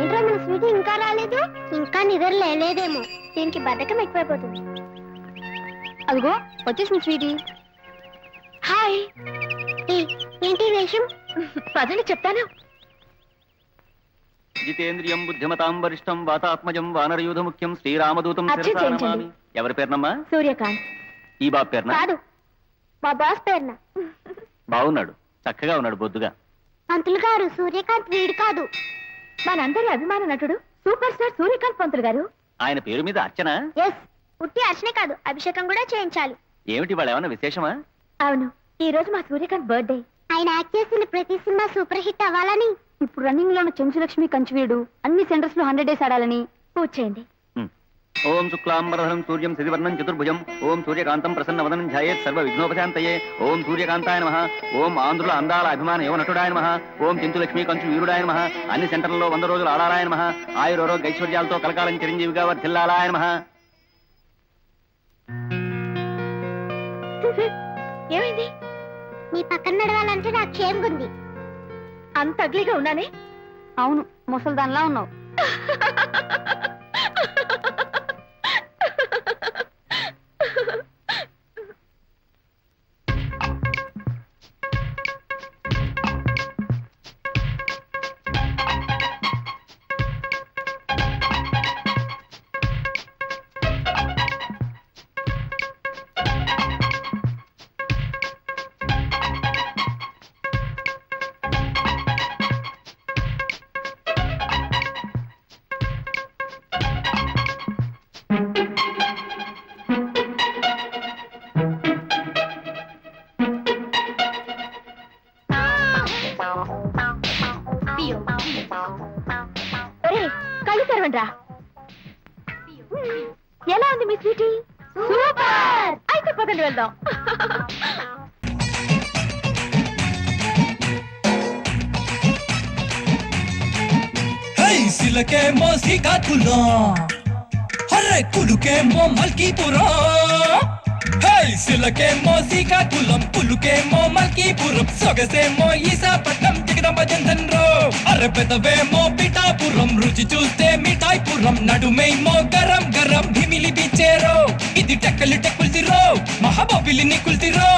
ఏంట్రా మన స్వీటీ ఇంకా రాలేదు? ఇంకా నిద్ర లేదేమో, దీనికి బద్ధకం ఎక్కువైపోతుంది. అదిగో వచ్చేసింది స్వీటీ. హాయ్. ఏంటి వేషం? పదండి చెప్తాను. జితేంద్రియం బుద్ధిమతాం వరిష్టం వాతాత్మజం వానరయూధ ముఖ్యం శ్రీరామదూతం అర్చన చేయించండి. ఎవరి పేరునమ్మా? సూర్యకాంత్. ఈ బాబు పేరున? కాదు, మా బాస్ పేరున. బాగున్నాడు, చక్కగా ఉన్నాడు బొద్దుగా. పంతులు గారు, సూర్యకాంత్ వీడు కాదు, మనందరి అభిమాన నటుడు సూపర్ స్టార్ సూర్యకాంత్ పంతులు గారు. ఆయన పేరు మీద అర్చన? ఎస్, ఉట్టి అర్చనే కాదు, అభిషేకం కూడా చేయించాలి. ఏమిటి వాళ్ళు ఏమన్నా విశేషమా? అవును, ఈ రోజు మా సూర్యకాంత్ బర్త్డే. ఆయన యాక్ట్ చేసిన ప్రతి సినిమా సూపర్ హిట్ అవ్వాలని, ఇప్పుడు రన్నింగ్ లో ఉన్న చెంచులక్ష్మి కంచువీడు అన్ని సెంటర్స్ లో 100 డేస్ ఆడాలని పూజ చేయండి. ఓం శుక్లాంబరధరం సూర్యం శశివర్ణం చతుర్భుజం ఓం సూర్యకాంతం ప్రసన్నవదనం ధ్యాయేత్ సర్వ విఘ్నోపశాంతయే ఓం సూర్యకాంతాయ నమః ఓం ఆంధ్రుల అందాల అభిమాన యువ నటుడాయ నమః ఓం చెంచులక్ష్మి కంచు వీరుడాయ నమః అన్ని సెంటర్లలో 100 రోజులు ఆడాలాయ నమః ఆయురోగ్య ఐశ్వర్యాలతో కలకాలం చిరంజీవిగా వర్ధిల్లాలాయ నమః. ఏమైంది? నీ పక్కన నడవాలంటే నాకు క్షేమంగా ఉంది. అంత అగ్లీగా ఉన్నానే? అవును, ముసల్దాన్లా ఉన్నావు. కళ్ళు తెరవండ్రా. ఎలా ఉంది మీ స్వీటీ? సూపర్. అయితే పదండి వెళ్దాం. సిలకేమో శ్రీకాకుళం, హర్రే కులుకేమో మల్కీపురం. సిలకేమో శ్రీకాకుళం, పులుకేమో మల్కీపురం, సొగసేమో ఈసాపట్నం, జగదంబ జంధన్ రో. అర్రె పెదవేమో పిఠాపురం, రుచి చూస్తే మిఠాయిపురం, నడుమేమో గరం గరం భీమిలి బిచ్చేరో. ఇది టెక్కలి టెక్కుల్తిరో, మహాబాబిలిని కుల్తిరో.